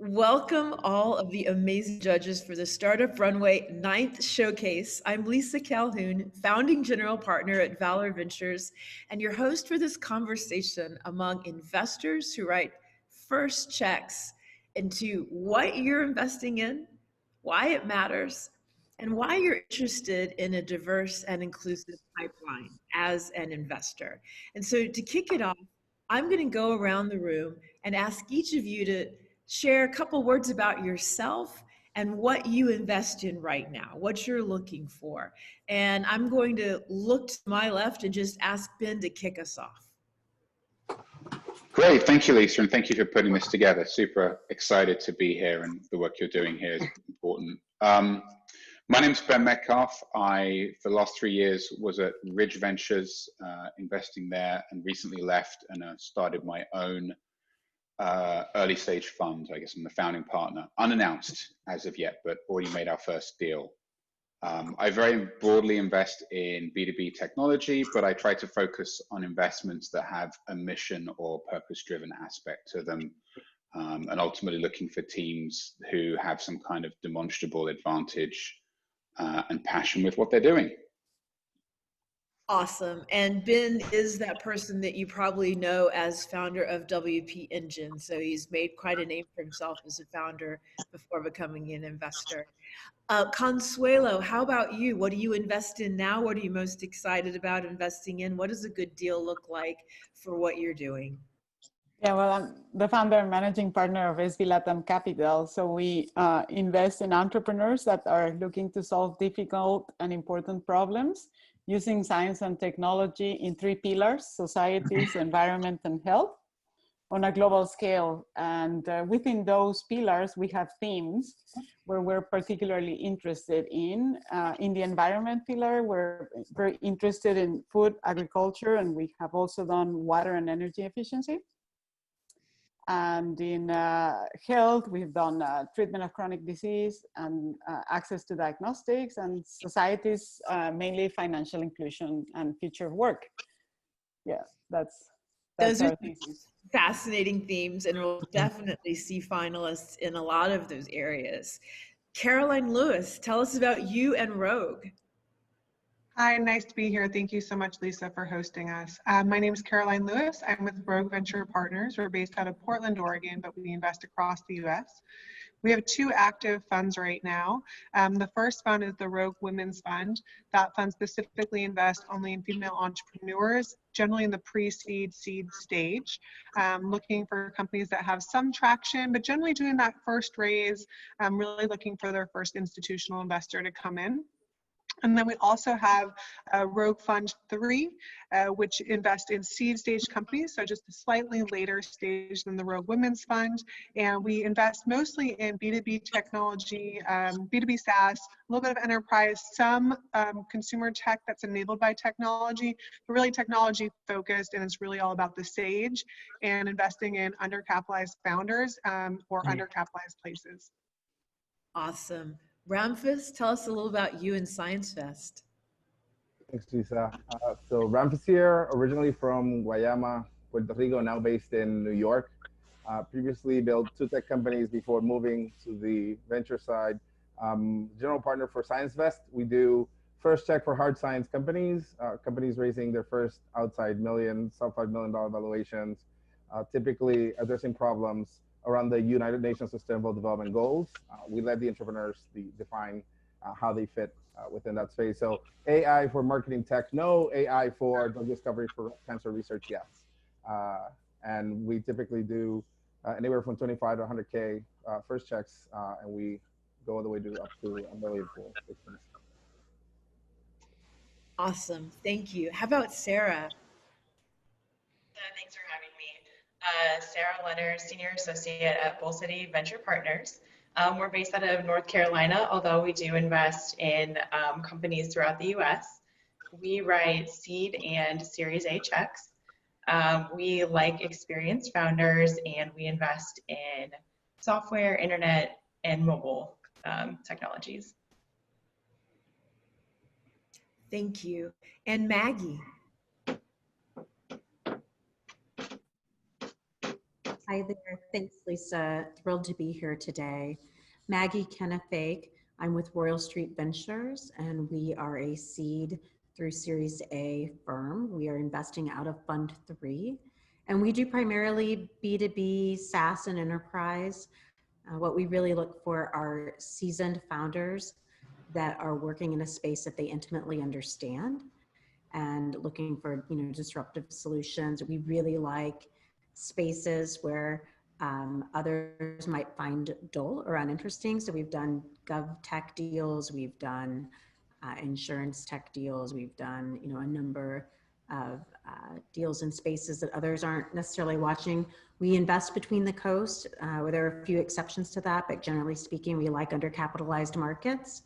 Welcome all of the amazing judges for the Startup Runway ninth Showcase. I'm Lisa Calhoun, founding general partner at Valor Ventures, and your host for this conversation among investors who write first checks into what you're investing in, why it matters, and why you're interested in a diverse and inclusive pipeline as an investor. And so to kick it off, I'm going to go around the room and ask each of you to share a couple words about yourself and what you invest in right now, what you're looking for. And I'm going to look to my left and just ask Ben to kick us off. Great, thank you, Lisa, and thank you for putting this together. Super excited to be here, and the work you're doing here is important. My name's Ben Metcalfe. For the last 3 years, was at Ridge Ventures, investing there, and recently left and started my own early stage fund. I guess I'm the founding partner, unannounced as of yet, but already made our first deal. I very broadly invest in B2B technology, but I try to focus on investments that have a mission or purpose-driven aspect to them, and ultimately looking for teams who have some kind of demonstrable advantage and passion with what they're doing. Awesome. And Ben is that person that you probably know as founder of WP Engine. So he's made quite a name for himself as a founder before becoming an investor. Consuelo, how about you? What do you invest in now? What are you most excited about investing in? What does a good deal look like for what you're doing? Yeah, well, I'm the founder and managing partner of SB Latam Capital. So we invest in entrepreneurs that are looking to solve difficult and important problems using science and technology in 3 pillars: societies, environment, and health on a global scale. And within those pillars, we have themes where we're particularly interested in. In the environment pillar, we're very interested in food, agriculture, and we have also done water and energy efficiency. And in health, we've done treatment of chronic disease and access to diagnostics, and societies, mainly financial inclusion and future work. Yeah, that's those our are thesis. Fascinating themes, and we'll definitely see finalists in a lot of those areas. Caroline Lewis, tell us about you and Rogue. Hi, nice to be here. Thank you so much, Lisa, for hosting us. My name is Caroline Lewis. I'm with Rogue Venture Partners. We're based out of Portland, Oregon, but we invest across the US. We have 2 active funds right now. The first fund is the Rogue Women's Fund. That fund specifically invests only in female entrepreneurs, generally in the pre-seed, seed stage, looking for companies that have some traction, but generally doing that first raise, really looking for their first institutional investor to come in. And then we also have Rogue Fund 3, which invests in seed stage companies, so just a slightly later stage than the Rogue Women's Fund. And we invest mostly in B2B technology, B2B SaaS, a little bit of enterprise, some consumer tech that's enabled by technology, but really technology focused, and it's really all about the sage and investing in undercapitalized founders or undercapitalized places. Awesome. Ramphis, tell us a little about you and Science Fest. Thanks, Lisa. So Ramphis here, originally from Guayama, Puerto Rico, now based in New York. Previously built 2 tech companies before moving to the venture side. General partner for Science Fest. We do first check for hard science companies, companies raising their first outside sub-$5 million valuations, typically addressing problems around the United Nations Sustainable Development Goals. We let the entrepreneurs define how they fit within that space. So AI for marketing tech, no. AI for drug discovery for cancer research, yes. And we typically do anywhere from 25 to 100K first checks, and we go all the way to up to $1 million for systems. Awesome, thank you. How about Sarah? Thanks for having me. Sarah Leonard, Senior Associate at Bull City Venture Partners. We're based out of North Carolina, although we do invest in companies throughout the US. We write seed and Series A checks. We like experienced founders, and we invest in software, internet, and mobile technologies. Thank you. And Maggie? Hi there. Thanks, Lisa. Thrilled to be here today. Maggie Kenefake. I'm with Royal Street Ventures, and we are a seed through Series A firm. We are investing out of Fund 3, and we do primarily B2B, SaaS, and enterprise. What we really look for are seasoned founders that are working in a space that they intimately understand and looking for, disruptive solutions. We really like spaces where others might find dull or uninteresting. So we've done gov tech deals, we've done insurance tech deals, we've done, a number of deals in spaces that others aren't necessarily watching. We invest between the coast, where there are a few exceptions to that, but generally speaking, we like undercapitalized markets.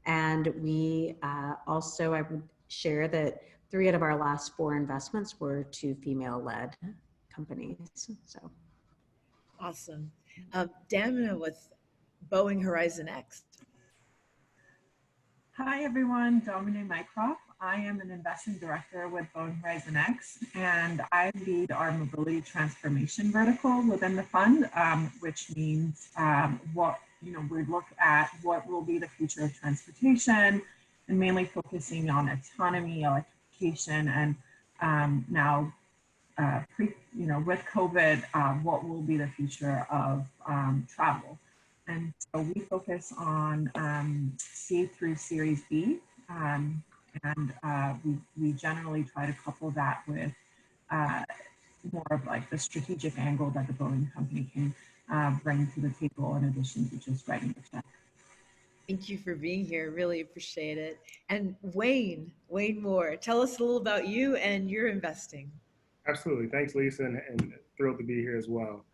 And we also, I would share that 3 out of our last 4 investments were to female-led companies. So, Awesome. Damna with Boeing Horizon X. Hi everyone, Dominique Mycroft. I am an investing director with Boeing Horizon X, and I lead our mobility transformation vertical within the fund, which means we look at what will be the future of transportation, and mainly focusing on autonomy, electrification, and now, with COVID, what will be the future of travel. And so we focus on seed through Series B, and we generally try to couple that with more of like the strategic angle that the Boeing company can bring to the table in addition to just writing the check. Thank you for being here. Really appreciate it. And Wayne Moore, tell us a little about you and your investing. Absolutely. Thanks, Lisa, and thrilled to be here as well.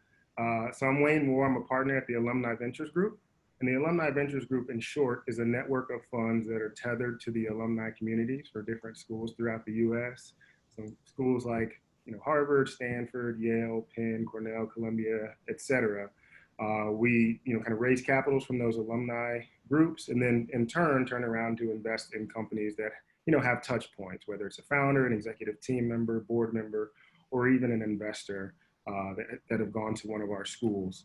So I'm Wayne Moore. I'm a partner at the Alumni Ventures Group. And the Alumni Ventures Group, in short, is a network of funds that are tethered to the alumni communities for different schools throughout the U.S. So schools like Harvard, Stanford, Yale, Penn, Cornell, Columbia, et cetera. We kind of raise capitals from those alumni groups, and then in turn turn around to invest in companies that have touch points, whether it's a founder, an executive team member, board member, or even an investor that have gone to one of our schools.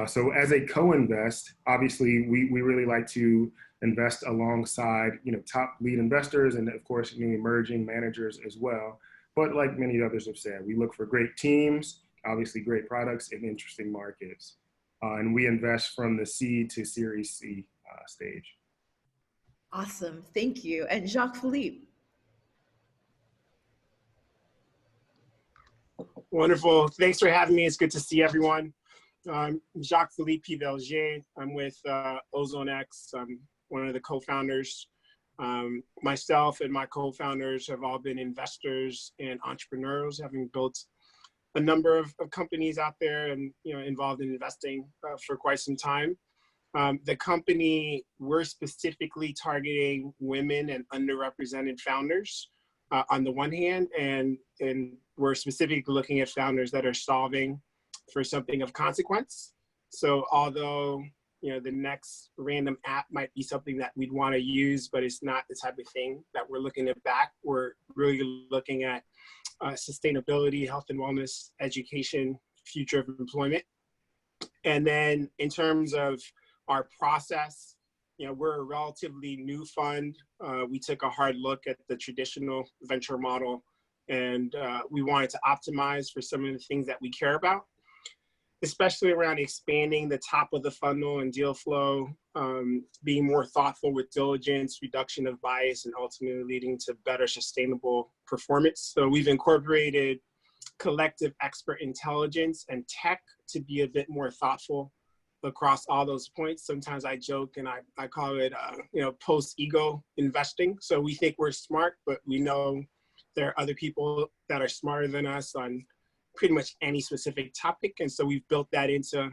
So as a co-invest, obviously we really like to invest alongside top lead investors and of course new emerging managers as well. But like many others have said, we look for great teams, obviously great products and interesting markets. And we invest from the seed to Series C stage. Awesome. Thank you. And Jacques-Philippe. Wonderful. Thanks for having me. It's good to see everyone. I'm Jacques-Philippe Pivelgier. I'm with OzoneX. I'm one of the co-founders. Myself and my co-founders have all been investors and entrepreneurs, having built a number of companies out there and involved in investing for quite some time. The company, we're specifically targeting women and underrepresented founders on the one hand, and we're specifically looking at founders that are solving for something of consequence. So although the next random app might be something that we'd want to use, but it's not the type of thing that we're looking at back. We're really looking at sustainability, health and wellness, education, future of employment. And then in terms of our process, we're a relatively new fund. We took a hard look at the traditional venture model, and we wanted to optimize for some of the things that we care about, especially around expanding the top of the funnel and deal flow, being more thoughtful with diligence, reduction of bias, and ultimately leading to better sustainable performance. So we've incorporated collective expert intelligence and tech to be a bit more thoughtful across all those points. Sometimes I joke and I call it, post-ego investing. So we think we're smart, but we know there are other people that are smarter than us on pretty much any specific topic. And so we've built that into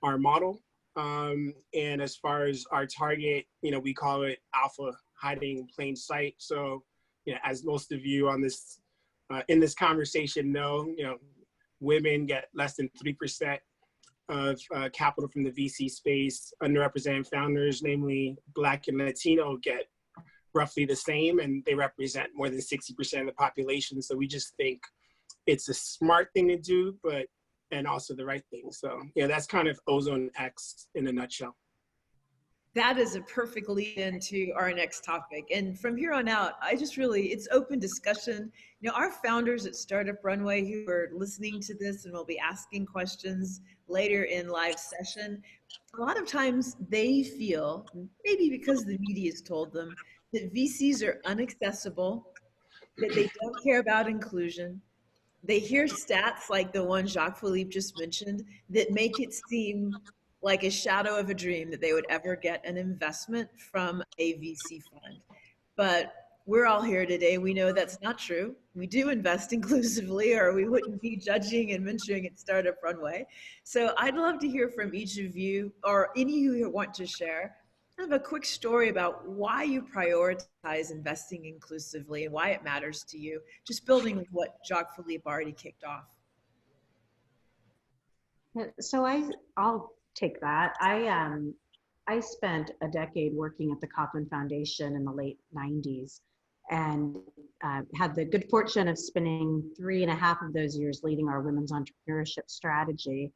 our model. And as far as our target, we call it alpha hiding in plain sight. So, as most of you on this, in this conversation know, women get less than 3% of capital from the VC space. Underrepresented founders, namely Black and Latino, get roughly the same, and they represent more than 60% of the population. So we just think it's a smart thing to do, but and also the right thing. So yeah, that's kind of Ozone X in a nutshell. That is a perfect lead into our next topic. And from here on out, it's open discussion. You know, our founders at Startup Runway who are listening to this and will be asking questions later in live session, a lot of times they feel, maybe because the media's told them, that VCs are inaccessible, that they don't care about inclusion. They hear stats like the one Jacques Philippe just mentioned that make it seem like a shadow of a dream that they would ever get an investment from a VC fund. But we're all here today. We know that's not true. We do invest inclusively, or we wouldn't be judging and mentoring at Startup Runway. So I'd love to hear from each of you, or any of you who want to share, kind of a quick story about why you prioritize investing inclusively and why it matters to you, just building what Jacques Philippe already kicked off. So I'll take that. I spent a decade working at the Kauffman Foundation in the late 90s, and had the good fortune of spending 3.5 of those years leading our women's entrepreneurship strategy,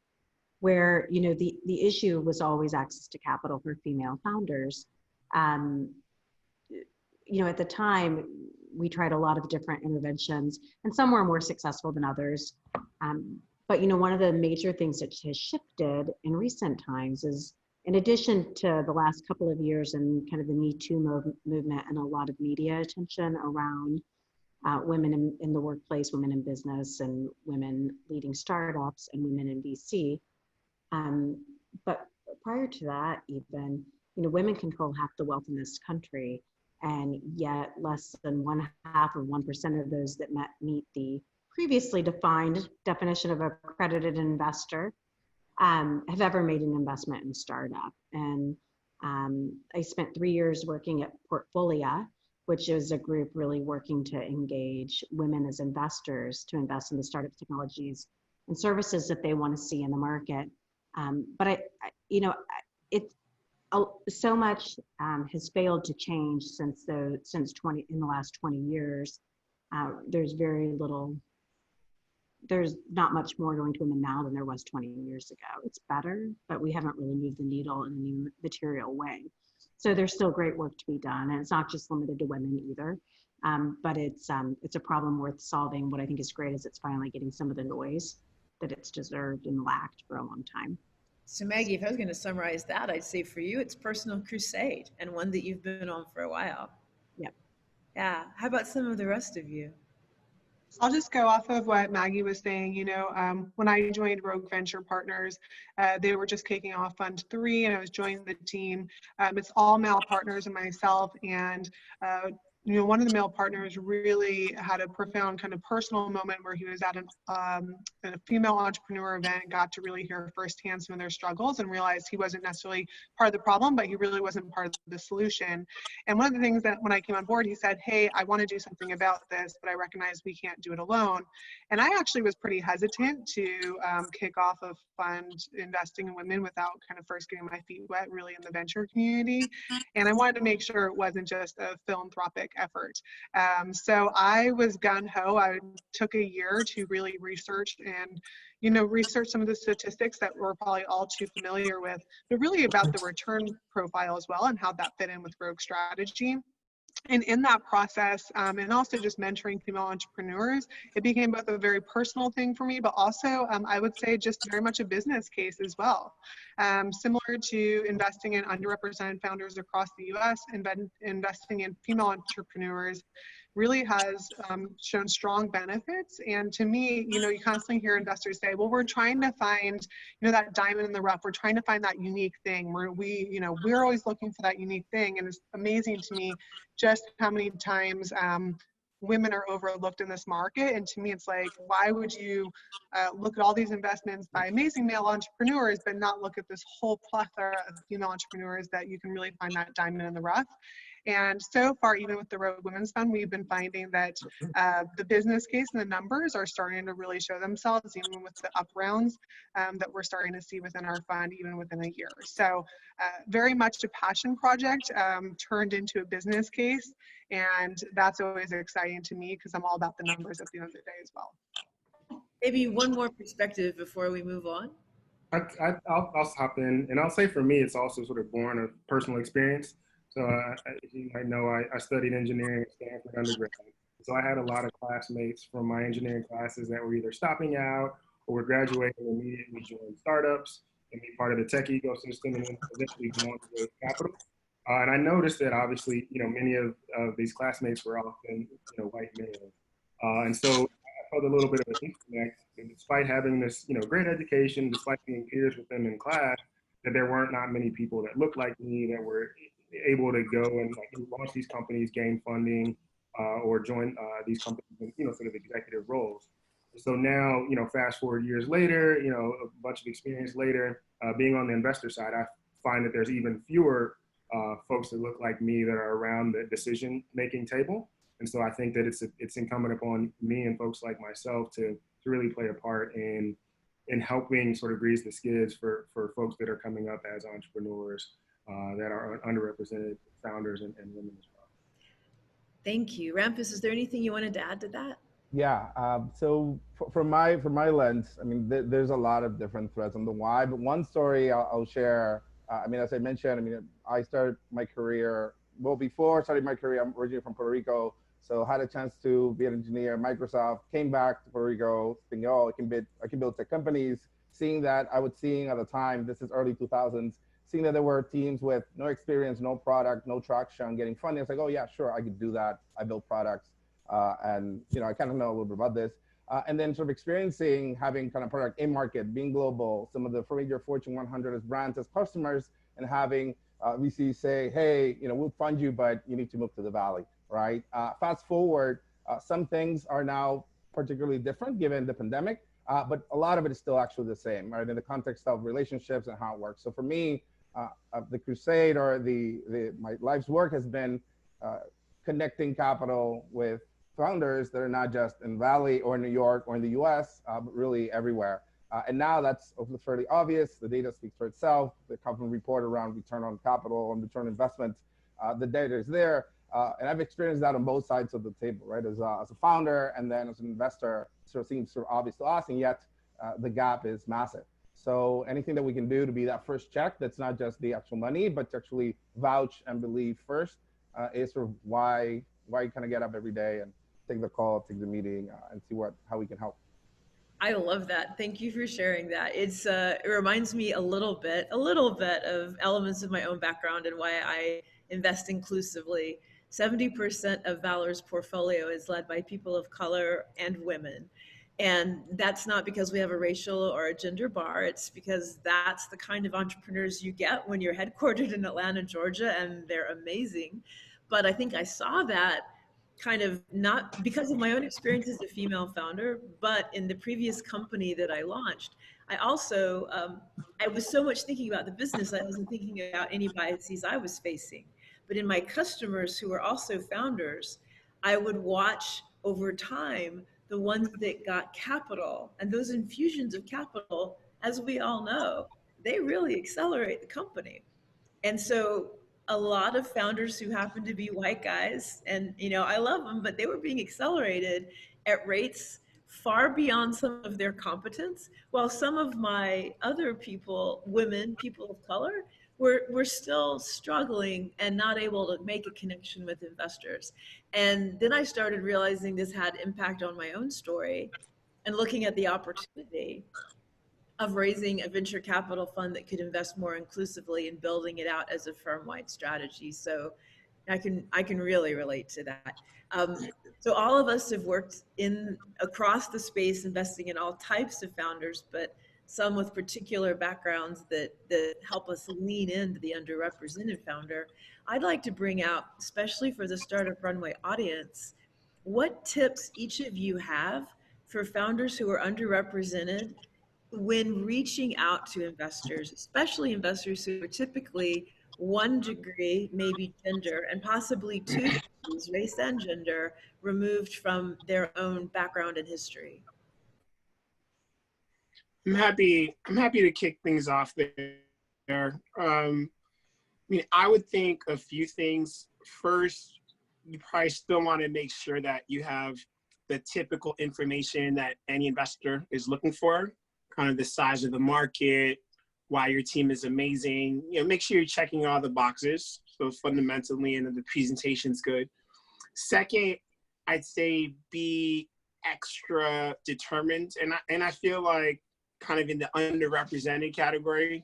where, you know, the issue was always access to capital for female founders. You know, at the time, we tried a lot of different interventions, and some were more successful than others. But, you know, one of the major things that has shifted in recent times is, in addition to the last couple of years and kind of the Me Too movement and a lot of media attention around women in the workplace, women in business, and women leading startups, and women in VC. But prior to that, even, you know, women control half the wealth in this country, and yet less than 1/2 or 1% of those that meet the previously defined definition of an accredited investor have ever made an investment in startup. And I spent 3 years working at Portfolia, which is a group really working to engage women as investors to invest in the startup technologies and services that they want to see in the market. But you know, so much has failed to change since in the last 20 years. There's not much more going to women now than there was 20 years ago. It's better, but we haven't really moved the needle in any material way. So there's still great work to be done, and it's not just limited to women either. But it's a problem worth solving. What I think is great is it's finally getting some of the noise that it's deserved and lacked for a long time. So Maggie, if I was going to summarize that, I'd say for you, it's personal crusade, and one that you've been on for a while. Yep. Yeah. How about some of the rest of you? I'll just go off of what Maggie was saying. You know, when I joined Rogue Venture Partners, they were just kicking off Fund 3, and I was joining the team. It's all male partners and myself, and you know, one of the male partners really had a profound kind of personal moment where he was at a female entrepreneur event, got to really hear firsthand some of their struggles and realized he wasn't necessarily part of the problem, but he really wasn't part of the solution. And one of the things that when I came on board, he said, hey, I want to do something about this, but I recognize we can't do it alone. And I actually was pretty hesitant to kick off a fund investing in women without kind of first getting my feet wet really in the venture community. And I wanted to make sure it wasn't just a philanthropic effort. So I was gung-ho. I took a year to really research and, you know, research some of the statistics that we're probably all too familiar with, but really about the return profile as well and how that fit in with Rogue strategy. And in that process, and also just mentoring female entrepreneurs, it became both a very personal thing for me, but also I would say just very much a business case as well. Similar to investing in underrepresented founders across the US, investing in female entrepreneurs really has shown strong benefits. And to me, you know, you constantly hear investors say, well, we're trying to find, you know, that diamond in the rough. We're trying to find that unique thing where we're always looking for that unique thing. And it's amazing to me just how many times women are overlooked in this market. And to me, it's like, why would you look at all these investments by amazing male entrepreneurs, but not look at this whole plethora of female entrepreneurs that you can really find that diamond in the rough? And so far, even with the Rogue Women's Fund, we've been finding that the business case and the numbers are starting to really show themselves, even with the up rounds that we're starting to see within our fund, even within a year. So very much a passion project turned into a business case. And that's always exciting to me because I'm all about the numbers at the end of the day as well. Maybe one more perspective before we move on. I'll hop in, and I'll say for me, it's also sort of born of personal experience. So you might know I studied engineering at Stanford undergrad. So I had a lot of classmates from my engineering classes that were either stopping out or were graduating and immediately joined startups and be part of the tech ecosystem and then eventually go on to raise capital. And I noticed that obviously, many of these classmates were often, white males. And so I felt a little bit of a disconnect, and despite having this, great education, despite being peers with them in class, that there weren't not many people that looked like me that were able to go and launch these companies, gain funding, or join these companies in, sort of executive roles. So now, fast forward years later, a bunch of experience later, being on the investor side, I find that there's even fewer folks that look like me that are around the decision-making table. And so I think that it's incumbent upon me and folks like myself to really play a part in helping sort of grease the skids for folks that are coming up as entrepreneurs that are underrepresented founders and women as well. Thank you. Rampus, is there anything you wanted to add to that? Yeah. So from my lens, I mean, there's a lot of different threads on the why, but one story I'll share. As I mentioned, I started my career, before starting my career, I'm originally from Puerto Rico. So had a chance to be an engineer at Microsoft, came back to Puerto Rico, thinking, oh, I can build tech companies. Seeing that, at the time, this is early 2000s, seeing that there were teams with no experience, no product, no traction, getting funding. It's like, oh yeah, sure, I could do that. I build products. And I kind of know a little bit about this. And then sort of experiencing having kind of product in market, being global, some of the major Fortune 100 as brands as customers, and having VCs say, hey, we'll fund you, but you need to move to the Valley, right? Fast forward, some things are now particularly different given the pandemic, but a lot of it is still actually the same, right? In the context of relationships and how it works. So for me, the crusade or my life's work has been connecting capital with founders that are not just in Valley or New York or in the US, but really everywhere. And now that's fairly obvious. The data speaks for itself. The Calhoun report around return on capital and return on investment, the data is there. And I've experienced that on both sides of the table, right? As a founder and then as an investor, sort of seems sort of obvious to us, and yet the gap is massive. So anything that we can do to be that first check, that's not just the actual money, but to actually vouch and believe first, is sort of why you kind of get up every day and take the call, take the meeting, and see how we can help. I love that. Thank you for sharing that. It reminds me a little bit of elements of my own background and why I invest inclusively. 70% of Valor's portfolio is led by people of color and women. And that's not because we have a racial or a gender bar. It's because that's the kind of entrepreneurs you get when you're headquartered in Atlanta, Georgia, and they're amazing. But I think I saw that kind of not because of my own experience as a female founder, but in the previous company that I launched, I also, I was so much thinking about the business, I wasn't thinking about any biases I was facing. But in my customers who were also founders, I would watch over time the ones that got capital, and those infusions of capital, as we all know, they really accelerate the company. And so a lot of founders who happen to be white guys, and I love them, but they were being accelerated at rates far beyond some of their competence, while some of my other people, women, people of color, were still struggling and not able to make a connection with investors. And then I started realizing this had impact on my own story and looking at the opportunity of raising a venture capital fund that could invest more inclusively and building it out as a firm-wide strategy. So I can really relate to that. So all of us have worked across the space, investing in all types of founders, but some with particular backgrounds that help us lean into the underrepresented founder. I'd like to bring out, especially for the Startup Runway audience, what tips each of you have for founders who are underrepresented when reaching out to investors, especially investors who are typically one degree, maybe gender, and possibly two degrees, race and gender, removed from their own background and history. I'm happy to kick things off there. I would think a few things. First, you probably still want to make sure that you have the typical information that any investor is looking for, kind of the size of the market, why your team is amazing. Make sure you're checking all the boxes. So fundamentally, and the presentation's good. Second, I'd say be extra determined. And I feel like kind of in the underrepresented category,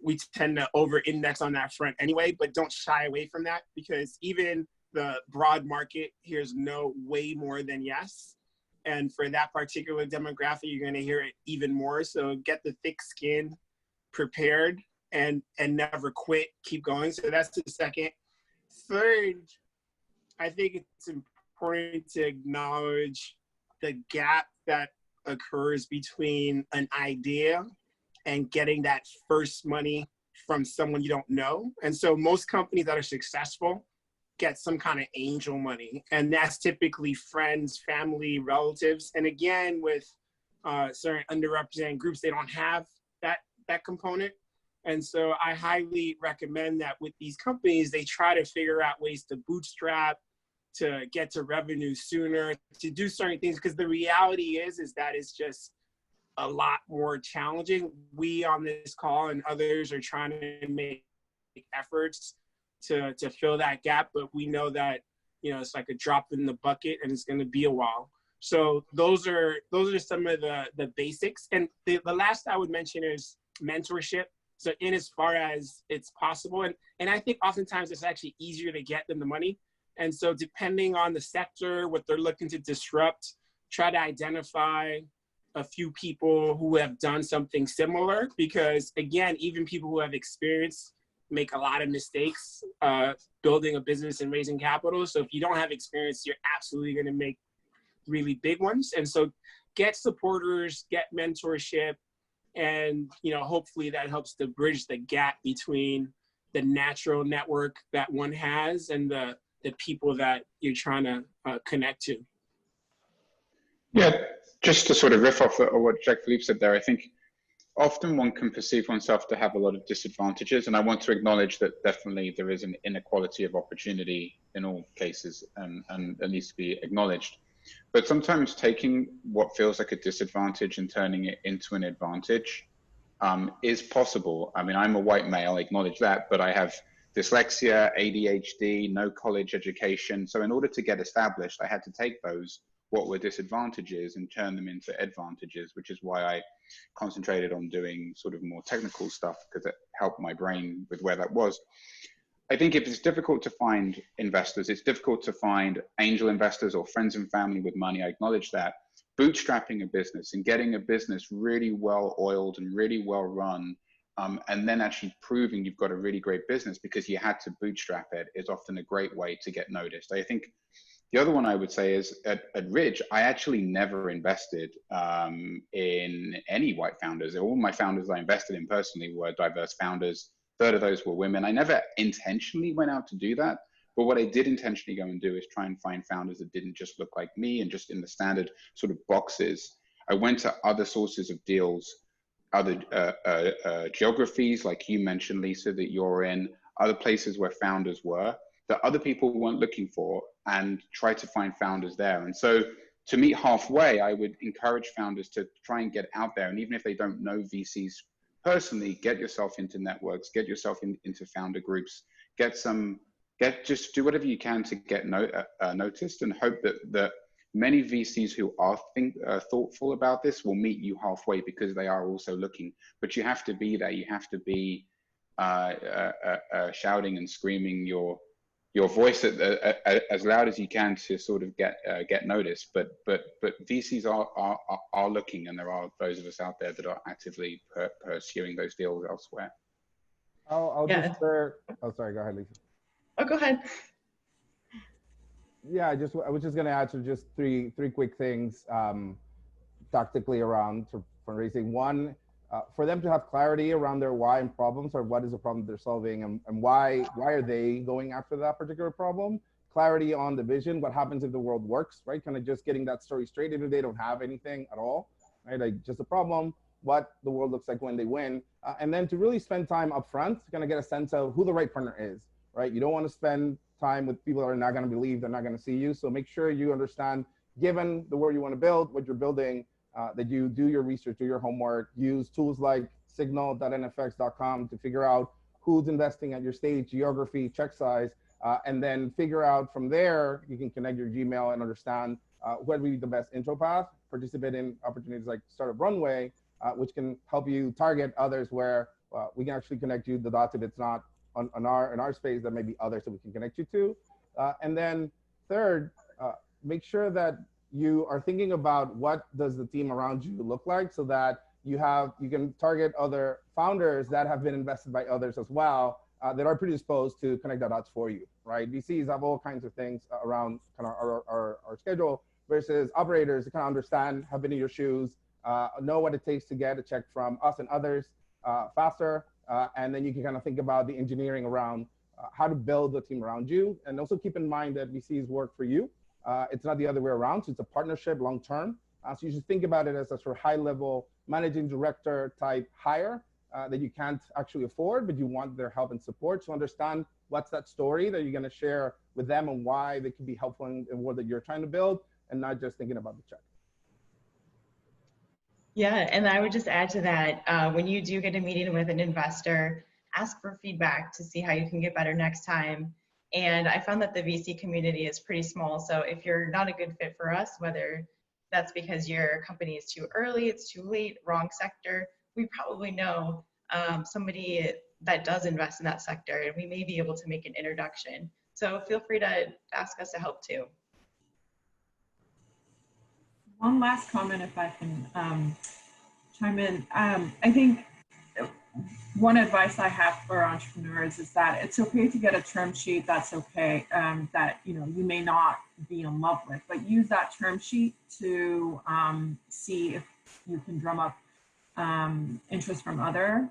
we tend to over-index on that front anyway, but don't shy away from that, because even the broad market hears no way more than yes. And for that particular demographic, you're going to hear it even more. So get the thick skin prepared and never quit, keep going. So that's the second. Third, I think it's important to acknowledge the gap that occurs between an idea and getting that first money from someone you don't know. And so most companies that are successful get some kind of angel money, and that's typically friends, family, relatives. And again, with certain underrepresented groups, they don't have that component. And so I highly recommend that with these companies, they try to figure out ways to bootstrap, to get to revenue sooner, to do certain things, because the reality is that it's just a lot more challenging. We on this call and others are trying to make efforts to fill that gap, but we know that, it's like a drop in the bucket and it's going to be a while. So those are some of the basics. And the last I would mention is mentorship. So in as far as it's possible, and I think oftentimes it's actually easier to get than the money. And so depending on the sector, what they're looking to disrupt, try to identify a few people who have done something similar, because again, even people who have experience make a lot of mistakes building a business and raising capital. So if you don't have experience, you're absolutely going to make really big ones. And so get supporters, get mentorship, and hopefully that helps to bridge the gap between the natural network that one has and the people that you're trying to connect to. Yeah, just to sort of riff off of what Jacques-Philippe said there, I think often one can perceive oneself to have a lot of disadvantages, and I want to acknowledge that definitely there is an inequality of opportunity in all cases, and that needs to be acknowledged. But sometimes taking what feels like a disadvantage and turning it into an advantage is possible. I mean, I'm a white male, I acknowledge that, but I have dyslexia, ADHD, no college education. So in order to get established, I had to take those, what were disadvantages, and turn them into advantages, which is why I concentrated on doing sort of more technical stuff, because it helped my brain with where that was. I think if it's difficult to find investors, it's difficult to find angel investors or friends and family with money. I acknowledge that. Bootstrapping a business and getting a business really well oiled and really well run, and then actually proving you've got a really great business because you had to bootstrap it, is often a great way to get noticed. I think the other one I would say is at Ridge, I actually never invested in any white founders. All my founders I invested in personally were diverse founders. A third of those were women. I never intentionally went out to do that. But what I did intentionally go and do is try and find founders that didn't just look like me and just in the standard sort of boxes. I went to other sources of deals, other geographies, like you mentioned, Lisa, that you're in, other places where founders were, that other people weren't looking for, and try to find founders there. And so to meet halfway, I would encourage founders to try and get out there. And even if they don't know VCs personally, get yourself into networks, get yourself into founder groups, just do whatever you can to get noticed, and hope that many VCs who are thoughtful about this will meet you halfway, because they are also looking. But you have to be there. You have to be shouting and screaming your voice as loud as you can to sort of get noticed. But VCs are looking, and there are those of us out there that are actively pursuing those deals elsewhere. I'll just oh, sorry, go ahead, Lisa. Oh, go ahead. Yeah, I was just going to add to just three quick things tactically around fundraising. One, for them to have clarity around their why and problems, or what is the problem they're solving, and why are they going after that particular problem. Clarity on the vision, what happens if the world works, right? Kind of just getting that story straight, even if they don't have anything at all, right? Like just a problem, what the world looks like when they win. And then to really spend time up front to kind of get a sense of who the right partner is, right? You don't want to spend time with people that are not going to believe, they're not going to see you. So make sure you understand, given the work you want to build, what you're building, that you do your research, do your homework, use tools like signal.nfx.com to figure out who's investing at your stage, geography, check size, and then figure out from there, you can connect your Gmail and understand what would be the best intro path, participate in opportunities like Startup Runway, which can help you target others where we can actually connect you the dots if it's not in our space, there may be others that we can connect you to. And then third, make sure that you are thinking about what does the team around you look like, so that you can target other founders that have been invested by others as well, that are predisposed to connect the dots for you, right? VCs have all kinds of things around kind of our schedule, versus operators that kind of understand, have been in your shoes, know what it takes to get a check from us and others faster. And then you can kind of think about the engineering around how to build the team around you. And also keep in mind that VCs work for you. It's not the other way around. So it's a partnership long-term. So you should think about it as a sort of high-level managing director type hire that you can't actually afford, but you want their help and support. So understand what's that story that you're going to share with them and why they could be helpful in what that you're trying to build, and not just thinking about the check. Yeah, and I would just add to that, when you do get a meeting with an investor, ask for feedback to see how you can get better next time. And I found that the VC community is pretty small. So if you're not a good fit for us, whether that's because your company is too early, it's too late, wrong sector, we probably know somebody that does invest in that sector, and we may be able to make an introduction. So feel free to ask us to help too. One last comment, if I can chime in. I think one advice I have for entrepreneurs is that it's okay to get a term sheet that's okay, that you may not be in love with, but use that term sheet to see if you can drum up interest from other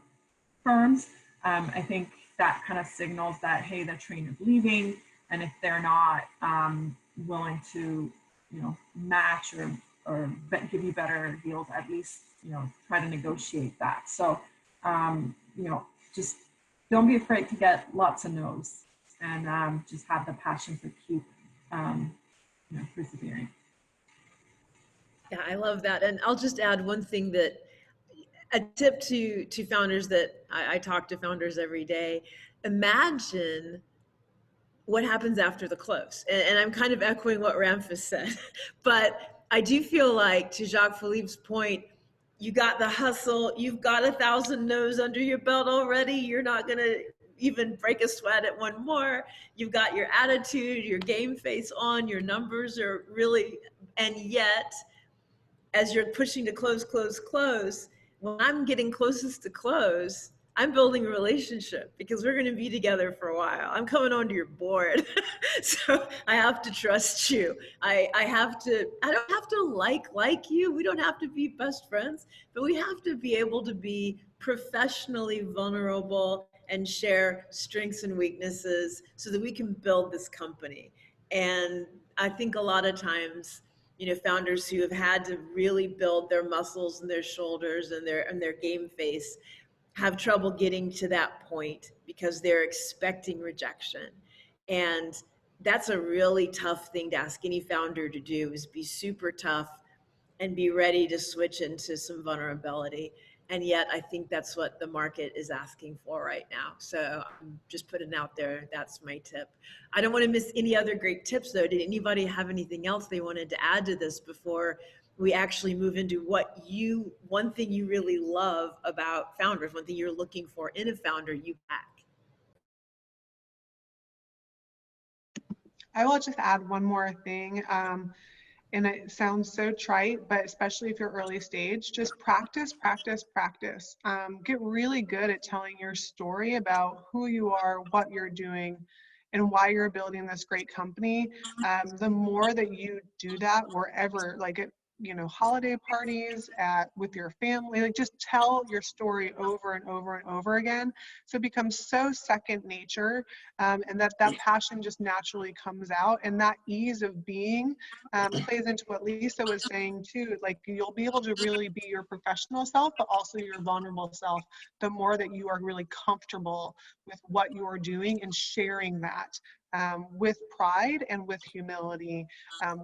firms. I think that kind of signals that, hey, the train is leaving, and if they're not willing to match or give you better deals, at least try to negotiate that. So just don't be afraid to get lots of no's, and just have the passion to keep persevering. Yeah, I love that. And I'll just add one thing, that a tip to founders that I talk to founders every day. Imagine what happens after the close. And I'm kind of echoing what Ramphis said, but I do feel like, to Jacques Philippe's point, you got the hustle, you've got 1,000 no's under your belt already. You're not going to even break a sweat at one more. You've got your attitude, your game face on, your numbers are really, and yet, as you're pushing to close, when I'm getting closest to close, I'm building a relationship, because we're going to be together for a while. I'm coming onto your board. So I have to trust you. I don't have to like you. We don't have to be best friends, but we have to be able to be professionally vulnerable and share strengths and weaknesses so that we can build this company. And I think a lot of times, founders who have had to really build their muscles and their shoulders and their game face have trouble getting to that point, because they're expecting rejection. And that's a really tough thing to ask any founder to do, is be super tough and be ready to switch into some vulnerability. And yet I think that's what the market is asking for right now. So I'm just putting out there, that's my tip. I don't want to miss any other great tips though. Did anybody have anything else they wanted to add to this before we actually move into one thing you really love about founders, one thing you're looking for in a founder you back? I will just add one more thing. And it sounds so trite, but especially if you're early stage, just practice. Get really good at telling your story about who you are, what you're doing, and why you're building this great company. The more that you do that wherever, holiday parties, with your family. Like, just tell your story over and over and over again. So it becomes so second nature, and that passion just naturally comes out. And that ease of being plays into what Lisa was saying too. Like, you'll be able to really be your professional self, but also your vulnerable self, the more that you are really comfortable with what you're doing and sharing that with pride and with humility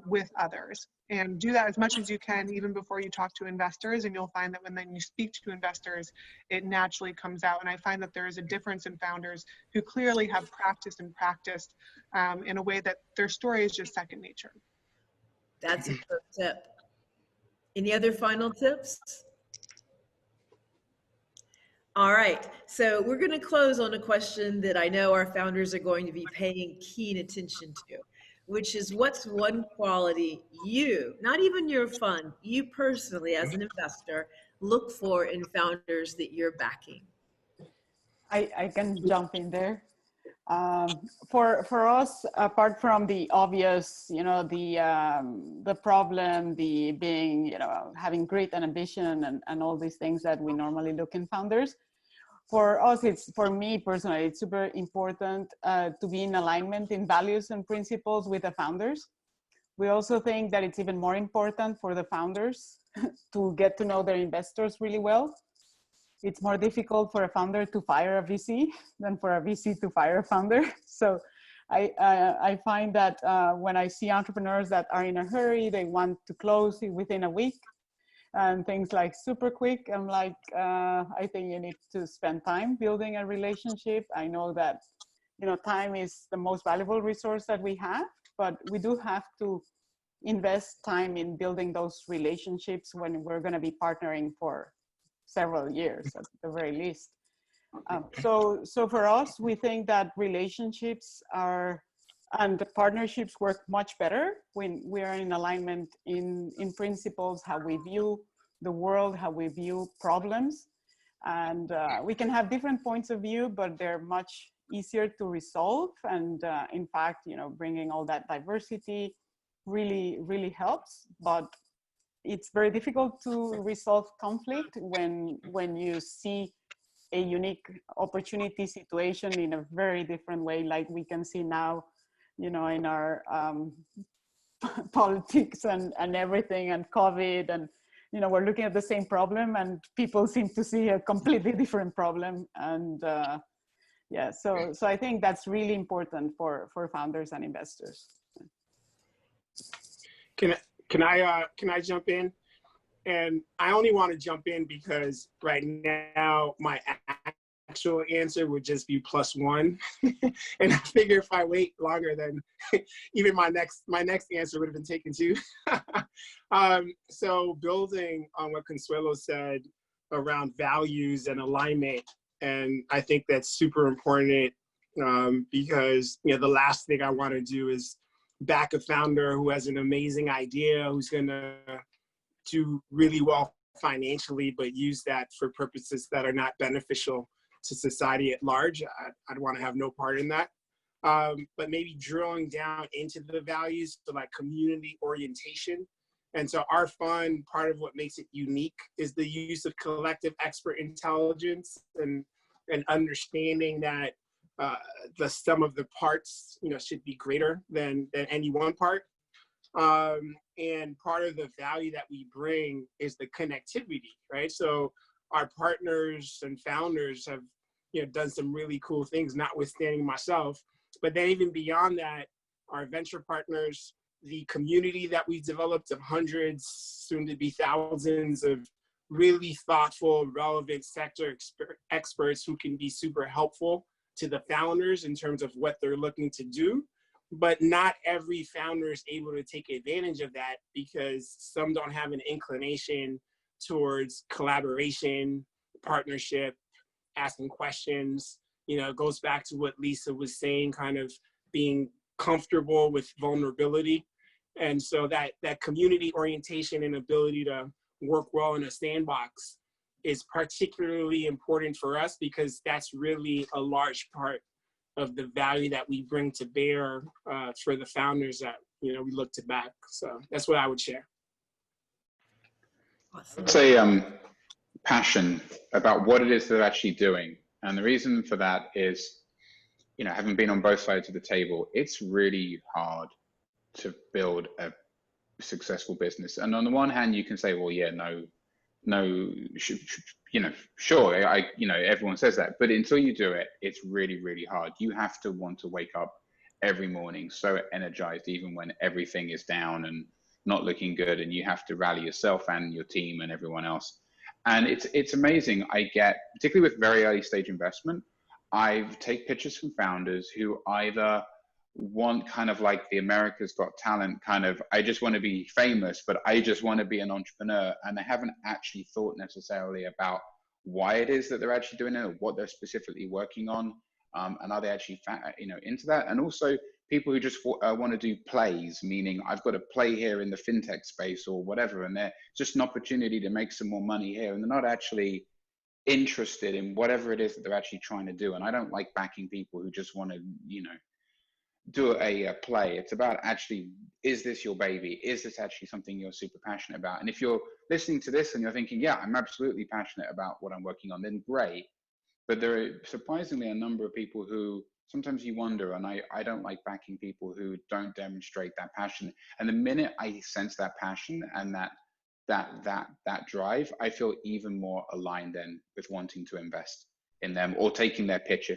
with others. And do that as much as you can even before you talk to investors, and you'll find that when then you speak to investors, it naturally comes out. And I find that there is a difference in founders who clearly have practiced in a way that their story is just second nature. That's a pro tip. Any other final tips? All right, so we're going to close on a question that I know our founders are going to be paying keen attention to, which is, what's one quality you, not even your fund, you personally as an investor, look for in founders that you're backing? I can jump in there. For us, apart from the obvious, the problem, the being, having great ambition and all these things that we normally look in founders, for us, for me personally, it's super important to be in alignment in values and principles with the founders. We also think that it's even more important for the founders to get to know their investors really well. It's more difficult for a founder to fire a VC than for a VC to fire a founder. So I find that when I see entrepreneurs that are in a hurry, they want to close within a week and things like super quick, I'm like, I think you need to spend time building a relationship. I know that, time is the most valuable resource that we have, but we do have to invest time in building those relationships when we're going to be partnering for several years at the very least. So for us, we think that relationships and the partnerships work much better when we are in alignment in principles, how we view the world, how we view problems. And we can have different points of view, but they're much easier to resolve. And in fact, bringing all that diversity really, really helps. But it's very difficult to resolve conflict when you see a unique opportunity situation in a very different way, like we can see now, in our politics and everything, and COVID, and we're looking at the same problem and people seem to see a completely different problem. And yeah, so I think that's really important for founders and investors. Can I jump in? And I only want to jump in because right now my actual answer would just be +1. And I figure if I wait longer, then even my next answer would have been taken too. So building on what Consuelo said around values and alignment, and I think that's super important because the last thing I want to do is back a founder who has an amazing idea, who's going to do really well financially, but use that for purposes that are not beneficial to society at large. I'd want to have no part in that. But maybe drilling down into the values, so like community orientation. And so our fund, part of what makes it unique is the use of collective expert intelligence and understanding that the sum of the parts, should be greater than any one part. And part of the value that we bring is the connectivity, right? So our partners and founders have, done some really cool things, notwithstanding myself. But then even beyond that, our venture partners, the community that we've developed of hundreds, soon to be thousands of really thoughtful, relevant sector experts who can be super helpful to the founders in terms of what they're looking to do. But not every founder is able to take advantage of that because some don't have an inclination towards collaboration, partnership, asking questions. It goes back to what Lisa was saying, kind of being comfortable with vulnerability. And so that community orientation and ability to work well in a sandbox is particularly important for us because that's really a large part of the value that we bring to bear for the founders that we look to back. So that's what I would share. I would say passion about what it is they're actually doing. And the reason for that is, you know, having been on both sides of the table, it's really hard to build a successful business. And on the one hand, you can say, well, yeah, you know, sure, you know, everyone says that, but until you do it, it's really, really hard. You have to want to wake up every morning so energized, even when everything is down and not looking good, and you have to rally yourself and your team and everyone else. And it's amazing. I get, particularly with very early stage investment, I take pictures from founders who either want kind of like the America's Got Talent kind of, I just want to be famous, but I just want to be an entrepreneur. And they haven't actually thought necessarily about why it is that they're actually doing it, or what they're specifically working on. And are they actually, you know, into that? And also people who just want to do plays, meaning I've got a play here in the fintech space or whatever, and they're just an opportunity to make some more money here, and they're not actually interested in whatever it is that they're actually trying to do. And I don't like backing people who just want to, you know, do a play. It's about actually, is this your baby? Is this actually something you're super passionate about? And if you're listening to this and you're thinking, yeah, I'm absolutely passionate about what I'm working on, then great. But there are surprisingly a number of people who sometimes you wonder, and I don't like backing people who don't demonstrate that passion. And the minute I sense that passion and that drive, I feel even more aligned then with wanting to invest in them, or taking their pitch.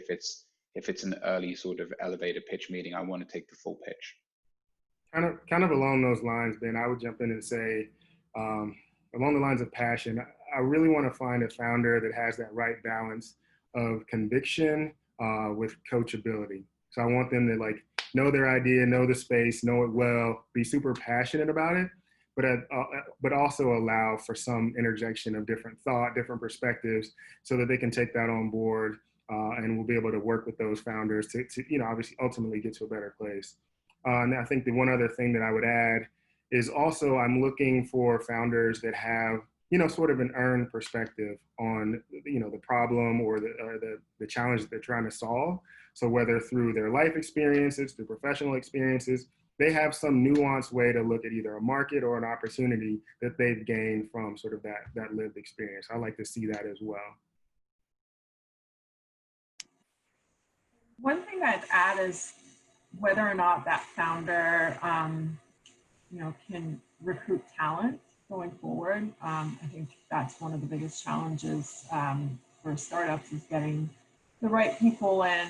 If it's an early sort of elevator pitch meeting, I want to take the full pitch. Kind of along those lines, Ben, I would jump in and say, along the lines of passion, I really want to find a founder that has that right balance of conviction with coachability. So I want them to like know their idea, know the space, know it well, be super passionate about it, but also allow for some interjection of different thought, different perspectives, so that they can take that on board, and we'll be able to work with those founders to you know, obviously ultimately get to a better place. And I think the one other thing that I would add is also I'm looking for founders that have, you know, sort of an earned perspective on, you know, the problem or the challenge that they're trying to solve. So whether through their life experiences, through professional experiences, they have some nuanced way to look at either a market or an opportunity that they've gained from sort of that lived experience. I like to see that as well. One thing I'd add is whether or not that founder, you know, can recruit talent going forward. I think that's one of the biggest challenges for startups, is getting the right people in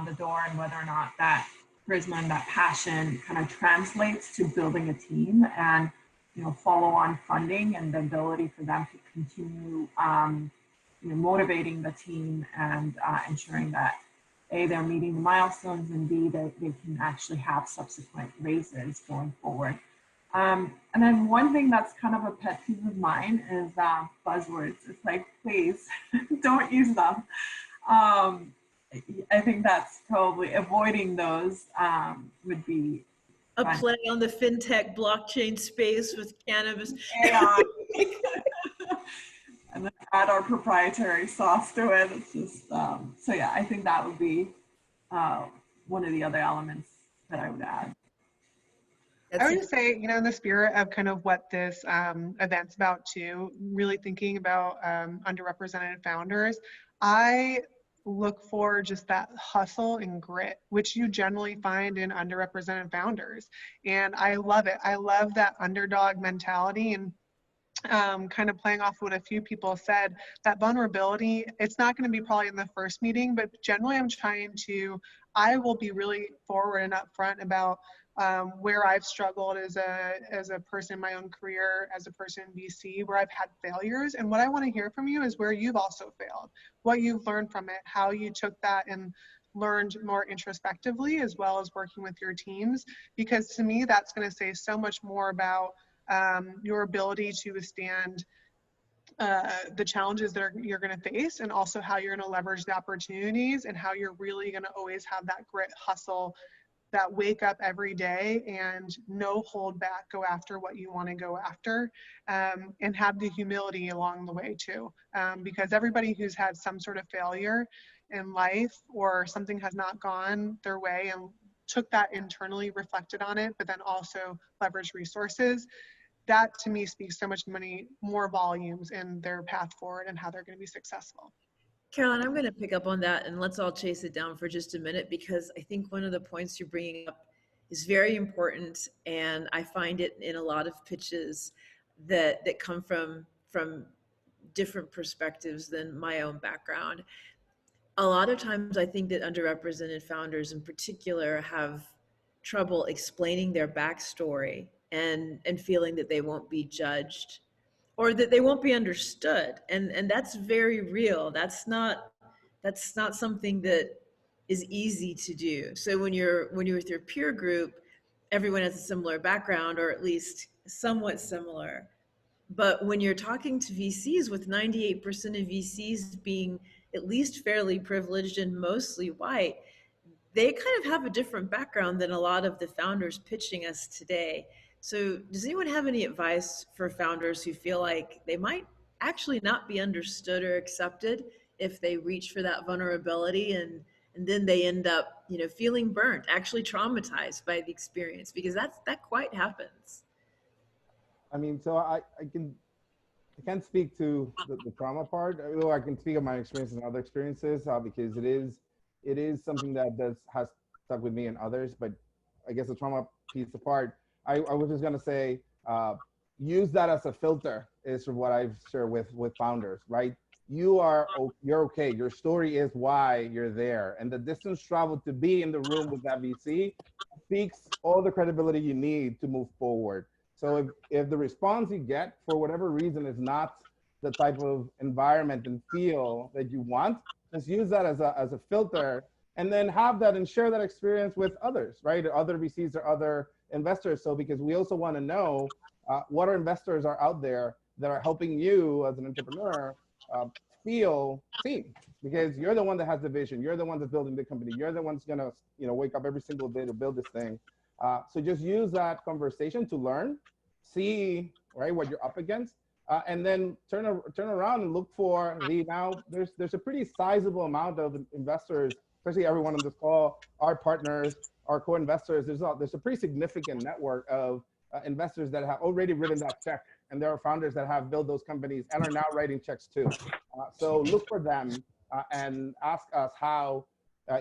the door, and whether or not that charisma and that passion kind of translates to building a team and, you know, follow on funding and the ability for them to continue, you know, motivating the team and ensuring that A, they're meeting the milestones, and B, they can actually have subsequent raises going forward. And then one thing that's kind of a pet peeve of mine is buzzwords. It's like, please don't use them. I think that's probably avoiding those would be a play on the fintech blockchain space with cannabis. AI. And then add our proprietary sauce to it. It's just, so yeah, I think that would be one of the other elements that I would add. I would say, you know, in the spirit of kind of what this event's about too, really thinking about underrepresented founders, I look for just that hustle and grit, which you generally find in underrepresented founders. And I love it. I love that underdog mentality, and kind of playing off what a few people said, that vulnerability, it's not going to be probably in the first meeting, but generally I will be really forward and upfront about where I've struggled as a person in my own career, as a person in VC, where I've had failures. And what I want to hear from you is where you've also failed, what you've learned from it, how you took that and learned more introspectively, as well as working with your teams. Because to me, that's going to say so much more about your ability to withstand the challenges that you're going to face, and also how you're going to leverage the opportunities, and how you're really going to always have that grit, hustle, that wake up every day and no hold back, go after what you want to go after, and have the humility along the way too. Because everybody who's had some sort of failure in life, or something has not gone their way, and took that internally, reflected on it, but then also leveraged resources, that to me speaks so much more volumes in their path forward and how they're going to be successful. Caroline, I'm going to pick up on that and let's all chase it down for just a minute, because I think one of the points you're bringing up is very important, and I find it in a lot of pitches that come from different perspectives than my own background. A lot of times I think that underrepresented founders in particular have trouble explaining their backstory and feeling that they won't be judged or that they won't be understood. And that's very real. That's not something that is easy to do. So when you're with your peer group, everyone has a similar background, or at least somewhat similar. But when you're talking to VCs, with 98% of VCs being at least fairly privileged and mostly white, they kind of have a different background than a lot of the founders pitching us today. So does anyone have any advice for founders who feel like they might actually not be understood or accepted if they reach for that vulnerability, and then they end up, feeling burnt, actually traumatized by the experience, because that quite happens? I mean, so I can't speak to the trauma part, although I can speak of my experiences and other experiences, because it is something that has stuck with me and others. But I guess the trauma piece apart, I was just gonna say, use that as a filter is what I've shared with founders, right? You're okay. Your story is why you're there, and the distance traveled to be in the room with that VC speaks all the credibility you need to move forward. So if the response you get, for whatever reason, is not the type of environment and feel that you want, just use that as a filter, and then have that and share that experience with others, right? Other VCs or other investors. So because we also want to know what our investors are out there that are helping you as an entrepreneur feel seen, because you're the one that has the vision. You're the one that's building the company. You're the one that's gonna wake up every single day to build this thing. So just use that conversation to learn, see, right, what you're up against, and then turn around and look for there's a pretty sizable amount of investors, especially everyone on this call, our partners, our co-investors. There's a pretty significant network of investors that have already written that check, and there are founders that have built those companies and are now writing checks too. So look for them and ask us how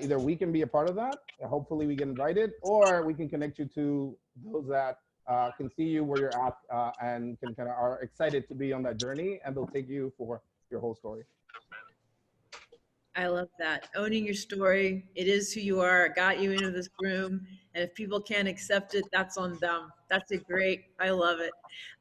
either we can be a part of that, hopefully we get invited, or we can connect you to those that can see you where you're at and are excited to be on that journey, and they'll take you for your whole story. I love that. Owning your story. It is who you are. It got you into this room. And if people can't accept it, that's on them. That's I love it.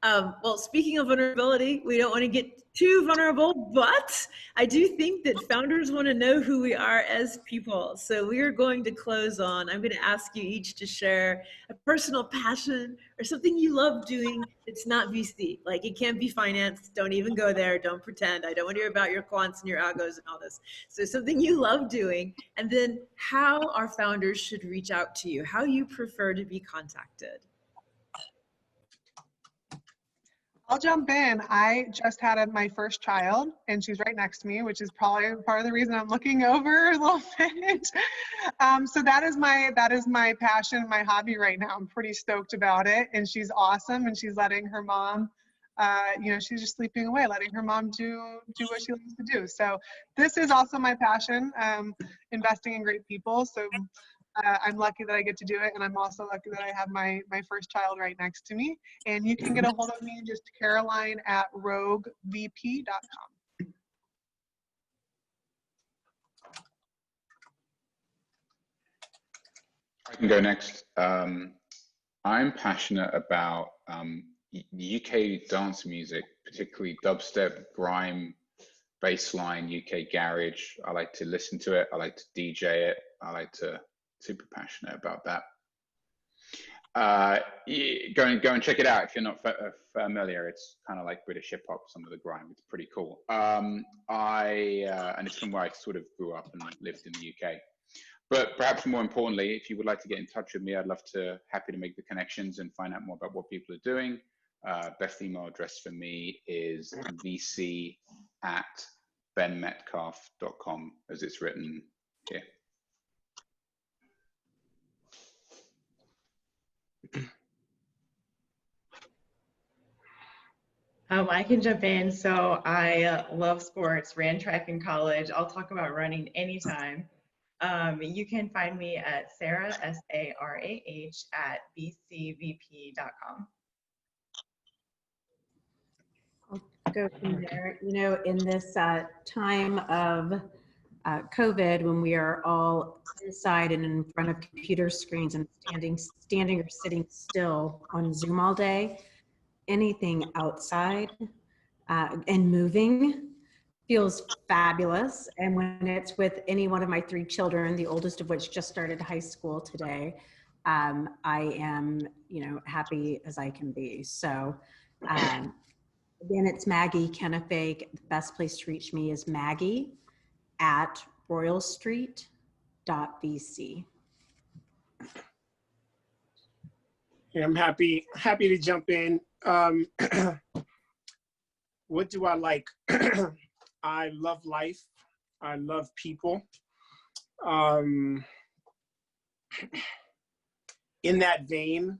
Well, speaking of vulnerability, we don't want to get too vulnerable, but I do think that founders want to know who we are as people. So we are going to close on, I'm going to ask you each to share a personal passion or something you love doing. It's not VC. Like, it can't be finance. Don't even go there. Don't pretend. I don't want to hear about your quants and your algos and all this. So something you love doing, and then how our founders should reach out to you, how you prefer to be contacted. I'll jump in. I just had my first child, and she's right next to me, which is probably part of the reason I'm looking over a little bit. So that is my passion, my hobby right now. I'm pretty stoked about it, and she's awesome, and she's letting her mom, she's just sleeping away, letting her mom do what she loves to do. So this is also my passion, investing in great people. So I'm lucky that I get to do it, and I'm also lucky that I have my first child right next to me. And you can get a hold of me, just caroline@roguevp.com. I can go next. I'm passionate about UK dance music, particularly dubstep, grime, bassline, UK garage. I like to listen to it. I like to DJ it. Super passionate about that. Go and check it out if you're not familiar. It's kind of like British hip hop, some of the grime. It's pretty cool. And it's from where I sort of grew up and lived in the UK. But perhaps more importantly, if you would like to get in touch with me, happy to make the connections and find out more about what people are doing. Best email address for me is vc@benmetcalfe.com, as it's written here. I can jump in. So I love sports, ran track in college. I'll talk about running anytime. You can find me at Sarah, SARAH, at bcvp.com. I'll go from there. You know, in this time of COVID, when we are all inside and in front of computer screens and standing or sitting still on Zoom all day, anything outside and moving feels fabulous. And when it's with any one of my 3 children, the oldest of which just started high school today, I am, you know, happy as I can be. So again, it's Maggie Kenefake. The best place to reach me is Maggie at royalstreet.vc. Yeah, I'm happy to jump in. What do I like? I love life. I love people. In that vein,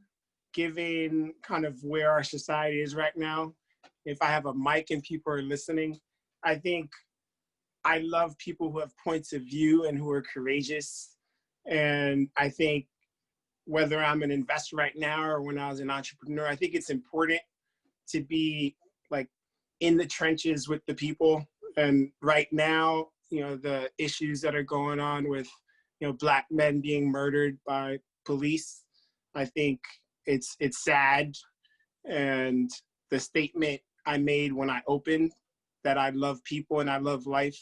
given kind of where our society is right now, if I have a mic and people are listening, I think I love people who have points of view and who are courageous. And I think whether I'm an investor right now or when I was an entrepreneur, I think it's important to be like in the trenches with the people. And right now, you know, the issues that are going on with, you know, Black men being murdered by police, I think it's sad. And the statement I made when I opened that I love people and I love life,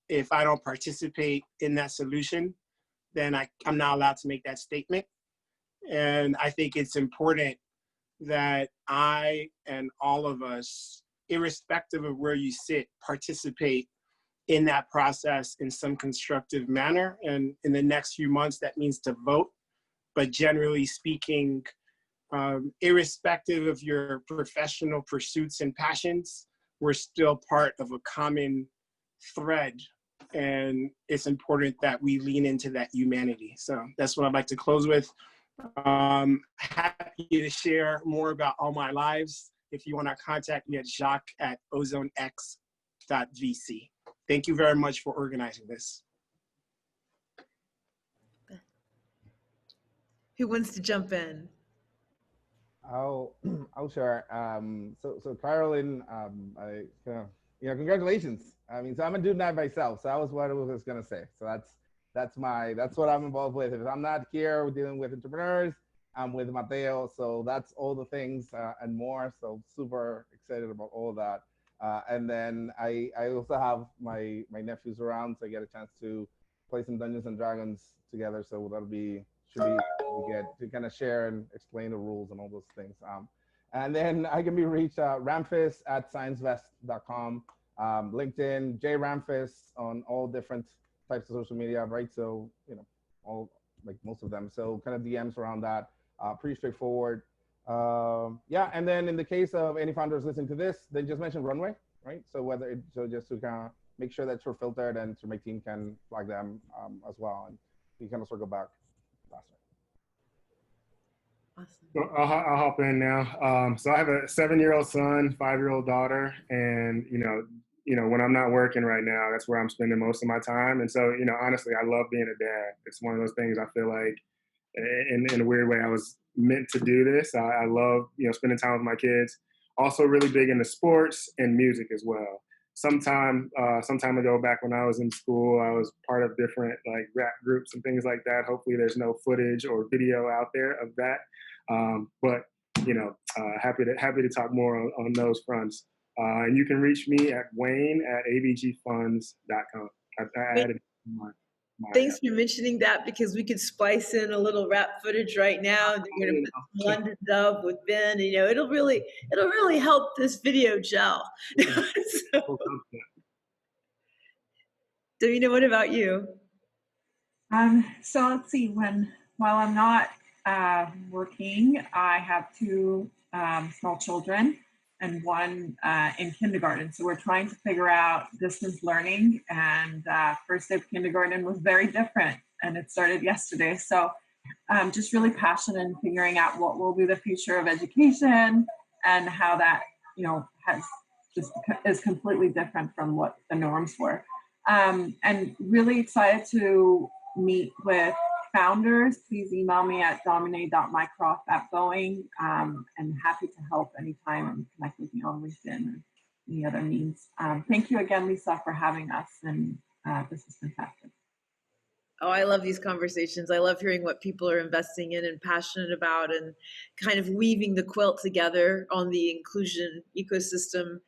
if I don't participate in that solution, then I'm not allowed to make that statement. And I think it's important that I and all of us, irrespective of where you sit, participate in that process in some constructive manner. And in the next few months, that means to vote. But generally speaking, irrespective of your professional pursuits and passions, we're still part of a common thread. And it's important that we lean into that humanity. So that's what I'd like to close with. Happy to share more about all my lives. If you want to contact me at jacques@ozonex.vc. Thank you very much for organizing this. Who wants to jump in? I'll share. So Carolyn, congratulations. I mean, so I'm gonna do that myself. So that was what I was gonna say. So that's what I'm involved with. If I'm not here dealing with entrepreneurs, I'm with Mateo. So that's all the things and more. So super excited about all of that. And then I also have my nephews around, so I get a chance to play some Dungeons and Dragons together. So should be good to kind of share and explain the rules and all those things. And then I can be reached ramphis@sciencevest.com, LinkedIn, jramphis on all different types of social media, right? So, you know, all like most of them. So kind of DMs around that, pretty straightforward. Yeah, and then in the case of any founders listening to this, they just mention Runway, right? So just to kind of make sure that you're filtered and so my team can flag them as well, and we kind of circle back faster. Awesome. So I'll hop in now. So I have a 7-year-old son, 5-year-old daughter, and you know, when I'm not working right now, that's where I'm spending most of my time. And so, you know, honestly, I love being a dad. It's one of those things I feel like, in a weird way, I was meant to do this. I love, you know, spending time with my kids. Also, really big into sports and music as well. Some time ago, back when I was in school, I was part of different like rap groups and things like that. Hopefully, there's no footage or video out there of that. But you know, happy to talk more on those fronts. And you can reach me at wayne@abgfunds.com. I added my Thanks for mentioning that, because we could splice in a little rap footage right now. They're going to put some London Dub with Ben. You know, it'll really help this video gel. Davina, what about you? So let's see. While I'm not working, I have 2 small children and one in kindergarten. So we're trying to figure out distance learning, and first day of kindergarten was very different, and it started yesterday. So I'm just really passionate in figuring out what will be the future of education and how that has just is completely different from what the norms were. And really excited to meet with founders. Please email me at domine.mycroft@going, and happy to help anytime and connect with me on LinkedIn or any other means. Thank you again, Lisa, for having us, and this is fantastic. Oh, I love these conversations. I love hearing what people are investing in and passionate about, and kind of weaving the quilt together on the inclusion ecosystem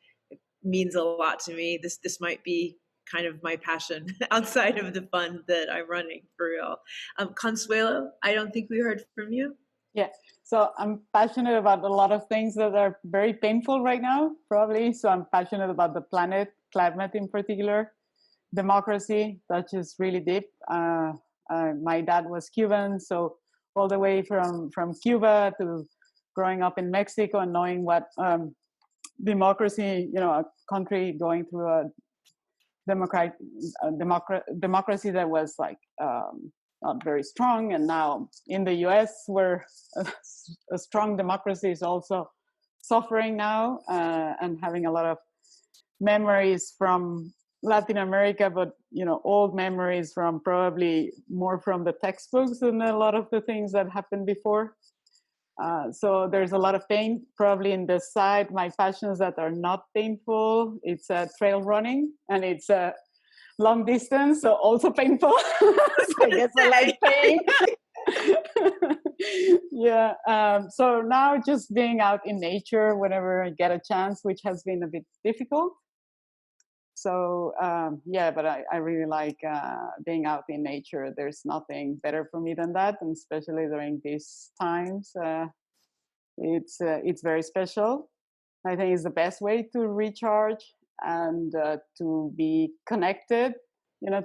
means a lot to me. This might be kind of my passion outside of the fund that I'm running, for real. Consuelo, I don't think we heard from you. Yeah, so I'm passionate about a lot of things that are very painful right now, probably. So I'm passionate about the planet, climate in particular, democracy, that's just really deep. My dad was Cuban, so all the way from Cuba to growing up in Mexico and knowing what democracy, a country going through a democracy that was like not very strong, and now in the US where a strong democracy is also suffering now, and having a lot of memories from Latin America, but old memories from probably more from the textbooks than a lot of the things that happened before. So there's a lot of pain probably in the side. My passions that are not painful, it's trail running, and it's long distance, so also painful. So I guess I like pain. Yeah. So now just being out in nature whenever I get a chance, which has been a bit difficult. So yeah, but I really like being out in nature. There's nothing better for me than that, and especially during these times, it's very special. I think it's the best way to recharge and to be connected.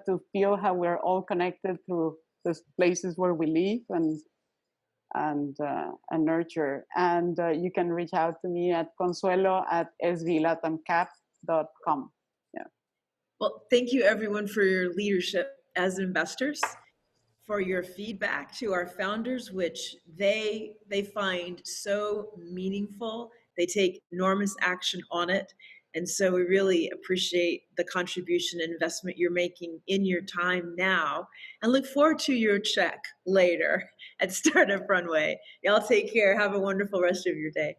To feel how we're all connected through the places where we live and nurture. And you can reach out to me at consuelo@svlatamcap.com. Well, thank you everyone for your leadership as investors, for your feedback to our founders, which they find so meaningful. They take enormous action on it. And so we really appreciate the contribution and investment you're making in your time now, and look forward to your check later at Startup Runway. Y'all take care. Have a wonderful rest of your day.